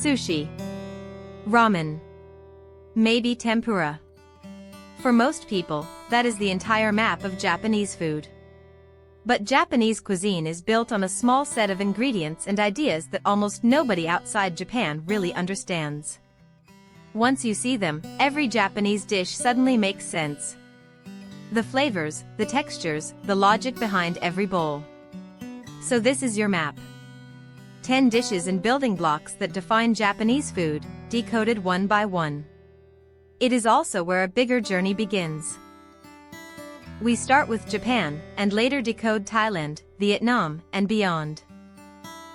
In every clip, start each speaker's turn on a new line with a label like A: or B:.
A: Sushi. Ramen. Maybe tempura. For most people, that is the entire map of Japanese food. But Japanese cuisine is built on a small set of ingredients and ideas that almost nobody outside Japan really understands. Once you see them, every Japanese dish suddenly makes sense. The flavors, the textures, the logic behind every bowl. So this is your map. 10 dishes and building blocks that define Japanese food, decoded one by one. It is also where a bigger journey begins. We start with Japan, and later decode Thailand, Vietnam, and beyond.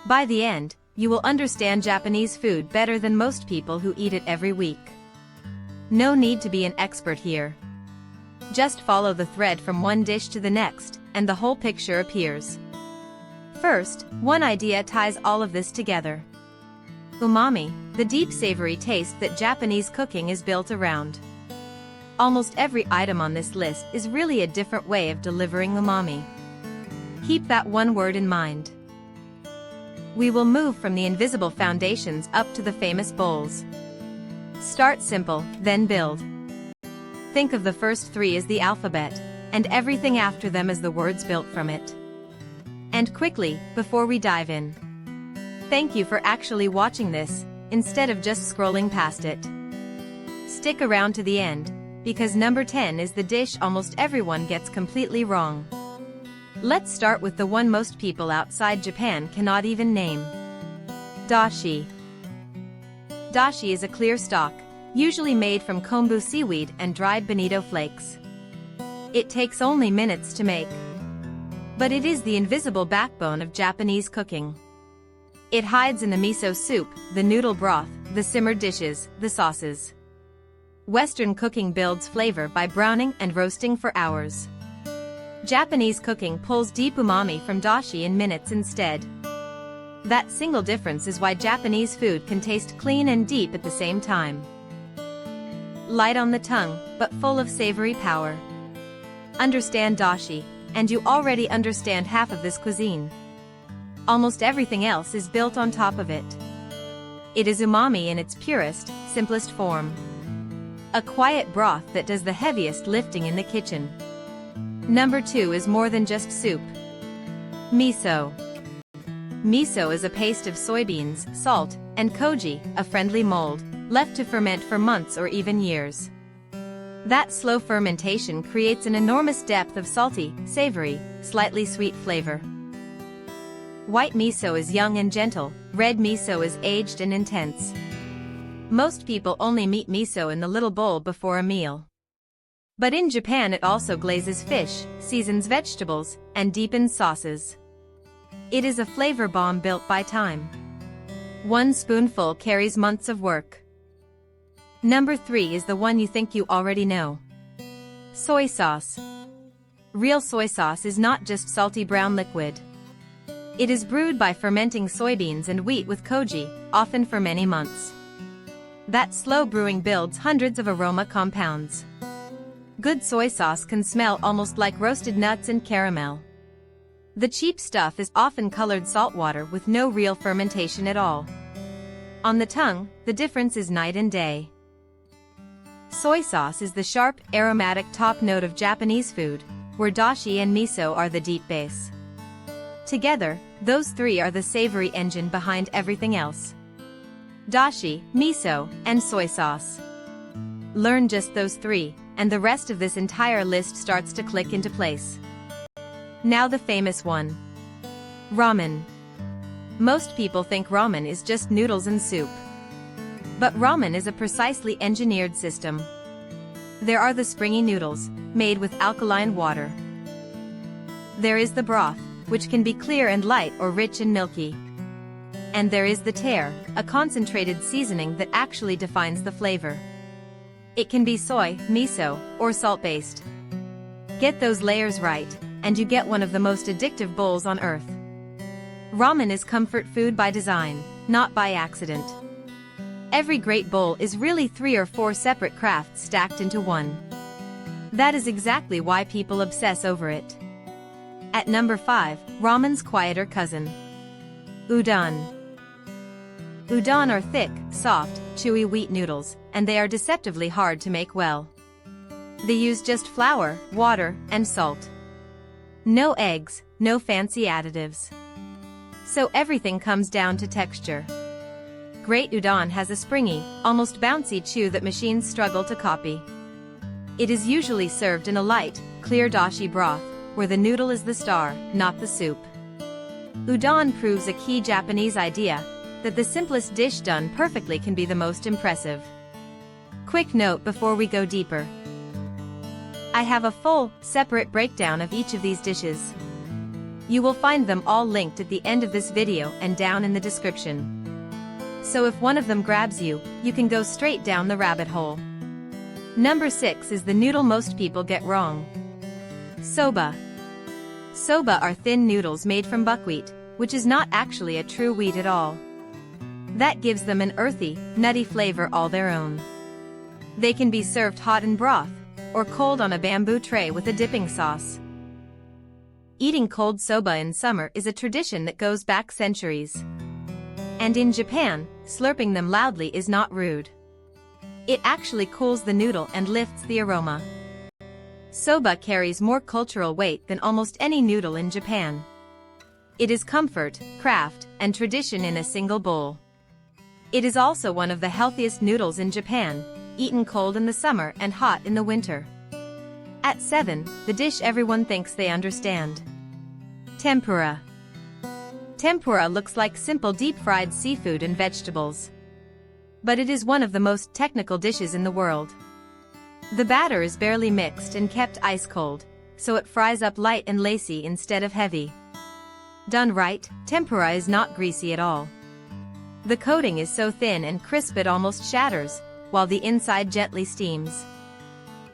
A: By the end, you will understand Japanese food better than most people who eat it every week. No need to be an expert here. Just follow the thread from one dish to the next, and the whole picture appears. First, one idea ties all of this together. Umami, the deep savory taste that Japanese cooking is built around. Almost every item on this list is really a different way of delivering umami. Keep that one word in mind. We will move from the invisible foundations up to the famous bowls. Start simple, then build. Think of the first 3 as the alphabet, and everything after them as the words built from it. And quickly, before we dive in. Thank you for actually watching this, instead of just scrolling past it. Stick around to the end, because number 10 is the dish almost everyone gets completely wrong. Let's start with the one most people outside Japan cannot even name. Dashi. Dashi is a clear stock, usually made from kombu seaweed and dried bonito flakes. It takes only minutes to make. But it is the invisible backbone of Japanese cooking. It hides in the miso soup, the noodle broth, the simmered dishes, the sauces. Western cooking builds flavor by browning and roasting for hours. Japanese cooking pulls deep umami from dashi in minutes instead. That single difference is why Japanese food can taste clean and deep at the same time. Light on the tongue, but full of savory power. Understand dashi, and you already understand half of this cuisine. Almost everything else is built on top of it. It is umami in its purest, simplest form. A quiet broth that does the heaviest lifting in the kitchen. Number 2 is more than just soup. Miso. Miso is a paste of soybeans, salt, and koji, a friendly mold, left to ferment for months or even years. That slow fermentation creates an enormous depth of salty, savory, slightly sweet flavor. White miso is young and gentle, red miso is aged and intense. Most people only meet miso in the little bowl before a meal. But in Japan it also glazes fish, seasons vegetables, and deepens sauces. It is a flavor bomb built by time. One spoonful carries months of work. Number 3 is the one you think you already know. Soy sauce. Real soy sauce is not just salty brown liquid. It is brewed by fermenting soybeans and wheat with koji, often for many months. That slow brewing builds hundreds of aroma compounds. Good soy sauce can smell almost like roasted nuts and caramel. The cheap stuff is often colored salt water with no real fermentation at all. On the tongue, the difference is night and day. Soy sauce is the sharp, aromatic top note of Japanese food, where dashi and miso are the deep base. Together, those 3 are the savory engine behind everything else. Dashi, miso, and soy sauce. Learn just those 3, and the rest of this entire list starts to click into place. Now the famous one. Ramen. Most people think ramen is just noodles and soup. But ramen is a precisely engineered system. There are the springy noodles, made with alkaline water. There is the broth, which can be clear and light or rich and milky. And there is the tare, a concentrated seasoning that actually defines the flavor. It can be soy, miso, or salt-based. Get those layers right, and you get one of the most addictive bowls on earth. Ramen is comfort food by design, not by accident. Every great bowl is really 3 or 4 separate crafts stacked into one. That is exactly why people obsess over it. At number 5, ramen's quieter cousin. Udon. Udon are thick, soft, chewy wheat noodles, and they are deceptively hard to make well. They use just flour, water, and salt. No eggs, no fancy additives. So everything comes down to texture. Great udon has a springy, almost bouncy chew that machines struggle to copy. It is usually served in a light, clear dashi broth, where the noodle is the star, not the soup. Udon proves a key Japanese idea, that the simplest dish done perfectly can be the most impressive. Quick note before we go deeper. I have a full, separate breakdown of each of these dishes. You will find them all linked at the end of this video and down in the description. So if one of them grabs you, you can go straight down the rabbit hole. Number 6 is the noodle most people get wrong. Soba. Soba are thin noodles made from buckwheat, which is not actually a true wheat at all. That gives them an earthy, nutty flavor all their own. They can be served hot in broth, or cold on a bamboo tray with a dipping sauce. Eating cold soba in summer is a tradition that goes back centuries. And in Japan, slurping them loudly is not rude. It actually cools the noodle and lifts the aroma. Soba carries more cultural weight than almost any noodle in Japan. It is comfort, craft, and tradition in a single bowl. It is also one of the healthiest noodles in Japan, eaten cold in the summer and hot in the winter. At 7, the dish everyone thinks they understand. Tempura. Tempura looks like simple deep-fried seafood and vegetables. But it is one of the most technical dishes in the world. The batter is barely mixed and kept ice-cold, so it fries up light and lacy instead of heavy. Done right, tempura is not greasy at all. The coating is so thin and crisp it almost shatters, while the inside gently steams.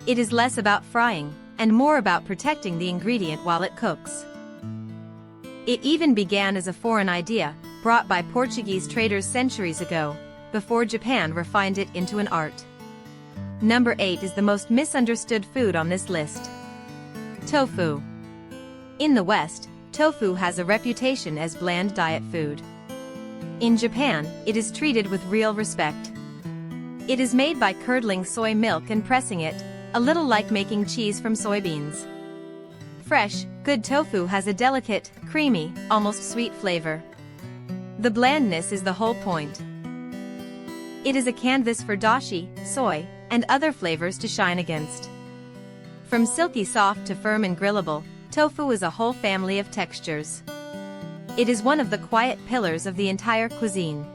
A: It is less about frying, and more about protecting the ingredient while it cooks. It even began as a foreign idea, brought by Portuguese traders centuries ago, before Japan refined it into an art. Number 8 is the most misunderstood food on this list. Tofu. In the West, tofu has a reputation as bland diet food. In Japan, it is treated with real respect. It is made by curdling soy milk and pressing it, a little like making cheese from soybeans. Fresh, good tofu has a delicate, creamy, almost sweet flavor. The blandness is the whole point. It is a canvas for dashi, soy, and other flavors to shine against. From silky soft to firm and grillable, tofu is a whole family of textures. It is one of the quiet pillars of the entire cuisine.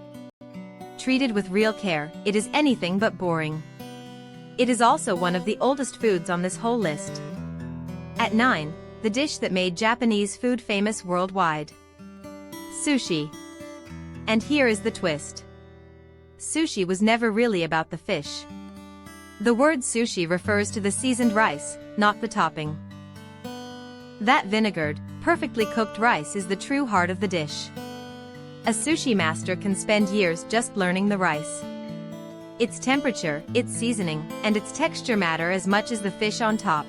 A: Treated with real care, it is anything but boring. It is also one of the oldest foods on this whole list. At 9, the dish that made Japanese food famous worldwide. Sushi. And here is the twist. Sushi was never really about the fish. The word sushi refers to the seasoned rice, not the topping. That vinegared, perfectly cooked rice is the true heart of the dish. A sushi master can spend years just learning the rice. Its temperature, its seasoning, and its texture matter as much as the fish on top.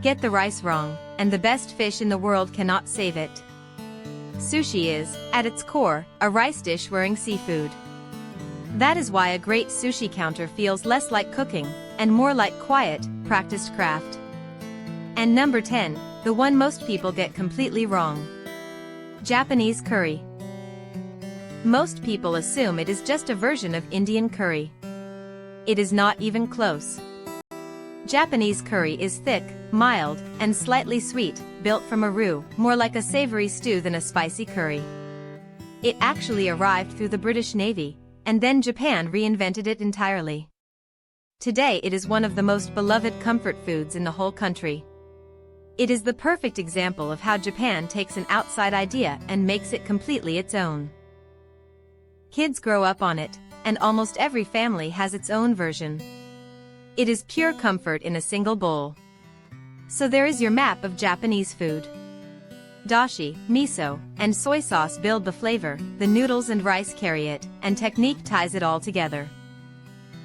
A: Get the rice wrong, and the best fish in the world cannot save it. Sushi is, at its core, a rice dish wearing seafood. That is why a great sushi counter feels less like cooking, and more like quiet, practiced craft. And number 10, the one most people get completely wrong. Japanese curry. Most people assume it is just a version of Indian curry. It is not even close. Japanese curry is thick, mild, and slightly sweet, built from a roux, more like a savory stew than a spicy curry. It actually arrived through the British Navy, and then Japan reinvented it entirely. Today it is one of the most beloved comfort foods in the whole country. It is the perfect example of how Japan takes an outside idea and makes it completely its own. Kids grow up on it, and almost every family has its own version. It is pure comfort in a single bowl. So there is your map of Japanese food. Dashi, miso, and soy sauce build the flavor, the noodles and rice carry it, and technique ties it all together.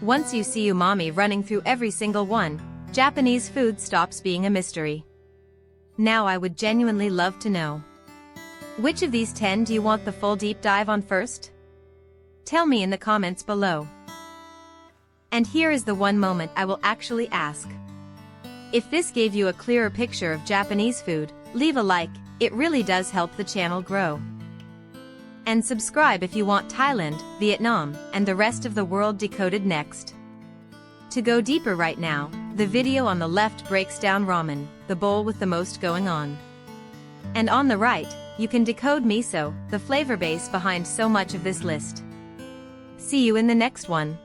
A: Once you see umami running through every single one, Japanese food stops being a mystery. Now I would genuinely love to know. Which of these 10 do you want the full deep dive on first? Tell me in the comments below. And here is the one moment I will actually ask. If this gave you a clearer picture of Japanese food, leave a like, it really does help the channel grow. And subscribe if you want Thailand, Vietnam, and the rest of the world decoded next. To go deeper right now, the video on the left breaks down ramen, the bowl with the most going on. And on the right, you can decode miso, the flavor base behind so much of this list. See you in the next one.